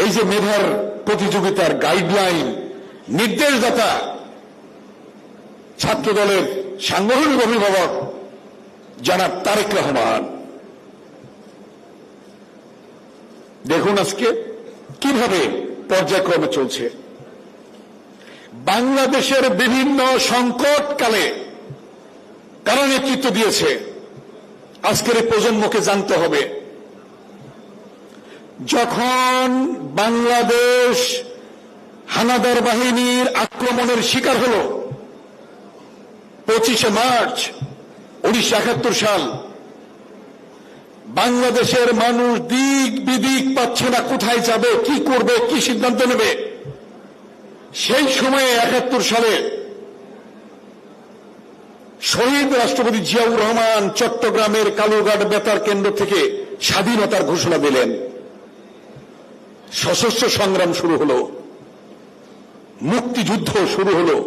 এই যে মেধার প্রতিযোগিতার গাইডলাইন, নির্দেশদাতা ছাত্র দলের সাংগঠনিক অভিভাবক জনাব তারেক রহমান, দেখুন আজকে কিভাবে পর্যায়ক্রমে চলছে। বাংলাদেশের বিভিন্ন সংকটকালে কারা নেতৃত্ব দিয়েছে আজকের এই প্রজন্মকে জানতে হবে। যখন বাংলাদেশ হানাদার বাহিনীর আক্রমণের শিকার হল 25শে মার্চ 1971 সাল, বাংলাদেশের মানুষ দিক বিদিক পাচ্ছে না, কোথায় যাবে, কি করবে, কি সিদ্ধান্ত নেবে। সেই সময়ে 71 সালে শহীদ রাষ্ট্রপতি জিয়াউর রহমান চট্টগ্রামের কালুরঘাট বেতার কেন্দ্র থেকে স্বাধীনতার ঘোষণা দিলেন। সশস্ত্র সংগ্রাম শুরু হলো, মুক্তিযুদ্ধ শুরু হলো।